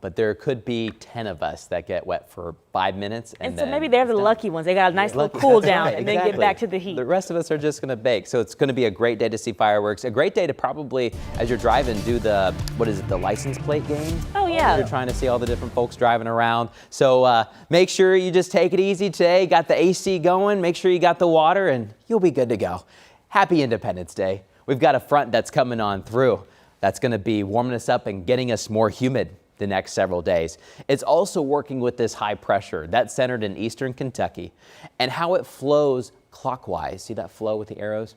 but there could be 10 of us that get wet for 5 minutes. And so maybe they're the lucky ones. They got a nice little cool down and then get back to the heat. The rest of us are just going to bake. So it's going to be a great day to see fireworks. A great day to probably, as you're driving, do the, the license plate game? Oh, yeah. You're trying to see all the different folks driving around. So make sure you just take it easy today. Got the AC going. Make sure you got the water and you'll be good to go. Happy Independence Day. We've got a front that's coming on through. That's going to be warming us up and getting us more humid the next several days. It's also working with this high pressure that's centered in eastern Kentucky and how it flows clockwise. See that flow with the arrows?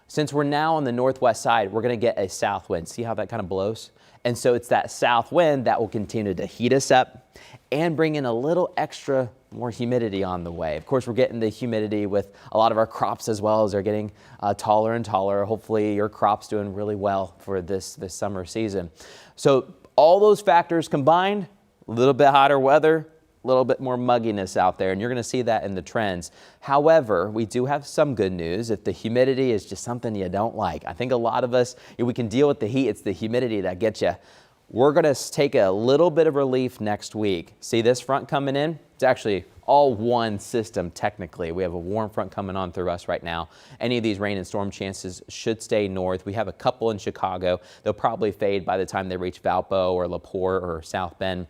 Since we're now on the northwest side, we're going to get a south wind. See how that kind of blows? And so it's that south wind that will continue to heat us up and bring in a little extra more humidity on the way. Of course, we're getting the humidity with a lot of our crops as well as they're getting taller and taller. Hopefully your crop's doing really well for this summer season. So all those factors combined, a little bit hotter weather, a little bit more mugginess out there, and you're going to see that in the trends. However, we do have some good news. If the humidity is just something you don't like, I think a lot of us, if we can deal with the heat, it's the humidity that gets you. We're going to take a little bit of relief next week. See this front coming in? It's actually all one system technically. We have a warm front coming on through us right now. Any of these rain and storm chances should stay north. We have a couple in Chicago. They'll probably fade by the time they reach Valpo or LaPorte or South Bend.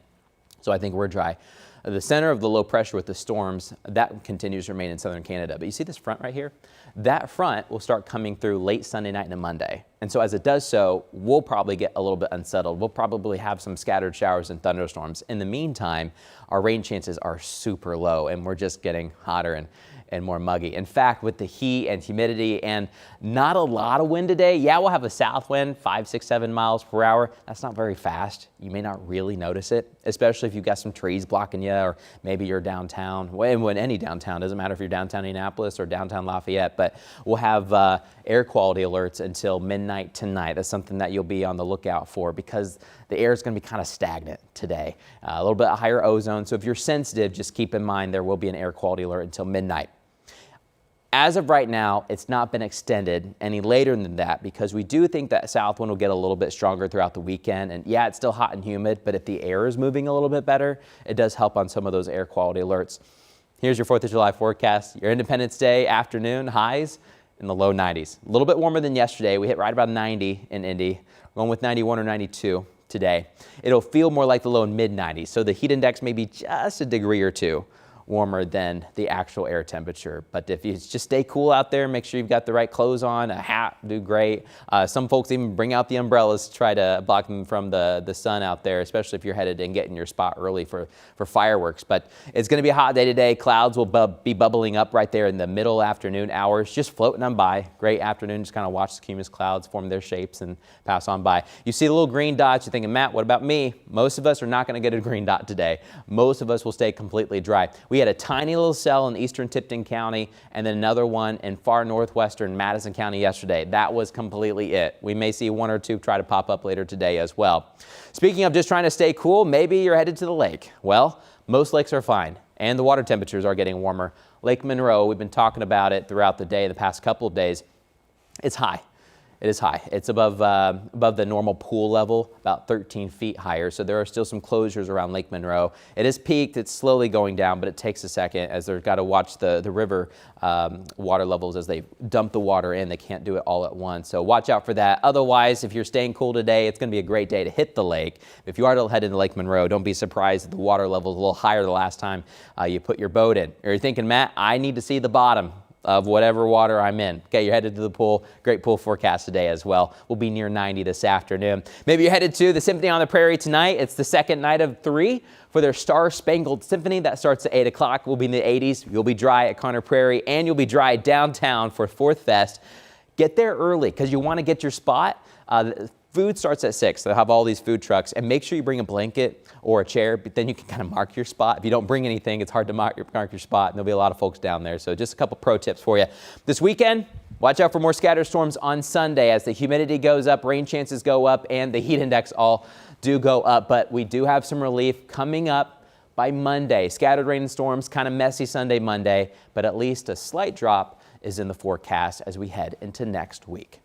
So I think we're dry. The center of the low pressure with the storms, that continues to remain in southern Canada. But you see this front right here? That front will start coming through late Sunday night and Monday. And so as it does so, we'll probably get a little bit unsettled. We'll probably have some scattered showers and thunderstorms. In the meantime, our rain chances are super low and we're just getting hotter and more muggy. In fact, with the heat and humidity and not a lot of wind today, yeah, we'll have a south wind, 5, 6, 7 miles per hour. That's not very fast. You may not really notice it, especially if you've got some trees blocking you or maybe you're downtown. When any downtown, doesn't matter if you're downtown Indianapolis or downtown Lafayette, but we'll have air quality alerts until midnight tonight. That's something that you'll be on the lookout for because the air is going to be kind of stagnant today. A little bit higher ozone. So if you're sensitive, just keep in mind there will be an air quality alert until midnight. As of right now, it's not been extended any later than that because we do think that south wind will get a little bit stronger throughout the weekend. And yeah, it's still hot and humid, but if the air is moving a little bit better, it does help on some of those air quality alerts. Here's your 4th of July forecast. Your Independence Day afternoon highs in the low 90s. A little bit warmer than yesterday. We hit right about 90 in Indy. We're going with 91 or 92 today. It'll feel more like the low mid 90s. So the heat index may be just a degree or two warmer than the actual air temperature. But if you just stay cool out there, make sure you've got the right clothes on, a hat, do great. Some folks even bring out the umbrellas to try to block them from the sun out there, especially if you're headed and getting your spot early for fireworks. But it's going to be a hot day today. Clouds will be bubbling up right there in the middle afternoon hours, just floating on by. Great afternoon, just kind of watch the cumulus clouds form their shapes and pass on by. You see the little green dots, you're thinking, Matt, what about me? Most of us are not going to get a green dot today. Most of us will stay completely dry. We had a tiny little cell in eastern Tipton County and then another one in far northwestern Madison County yesterday. That was completely it. We may see 1 or 2 try to pop up later today as well. Speaking of just trying to stay cool, maybe you're headed to the lake. Well, most lakes are fine and the water temperatures are getting warmer. Lake Monroe, we've been talking about it throughout the day, the past couple of days. It's high. It is high. It's above the normal pool level, about 13 feet higher. So there are still some closures around Lake Monroe. It is peaked. It's slowly going down, but it takes a second as they've got to watch the river water levels as they dump the water in. They can't do it all at once. So watch out for that. Otherwise, if you're staying cool today, it's going to be a great day to hit the lake. If you are to head into Lake Monroe, don't be surprised if the water level is a little higher the last time you put your boat in. Or you're thinking, Matt, I need to see the bottom of whatever water I'm in. Okay, you're headed to the pool. Great pool forecast today as well. We'll be near 90 this afternoon. Maybe you're headed to the Symphony on the Prairie tonight. It's the second night of 3 for their Star Spangled Symphony. That starts at 8 o'clock. We'll be in the 80s. You'll be dry at Conner Prairie and you'll be dry downtown for 4th Fest. Get there early because you want to get your spot. Food starts at 6. They'll have all these food trucks, and make sure you bring a blanket or a chair, but then you can kind of mark your spot. If you don't bring anything, it's hard to mark your spot, and there'll be a lot of folks down there. So just a couple pro tips for you. This weekend, watch out for more scattered storms on Sunday as the humidity goes up, rain chances go up, and the heat index all do go up. But we do have some relief coming up by Monday. Scattered rain and storms, kind of messy Sunday, Monday, but at least a slight drop is in the forecast as we head into next week.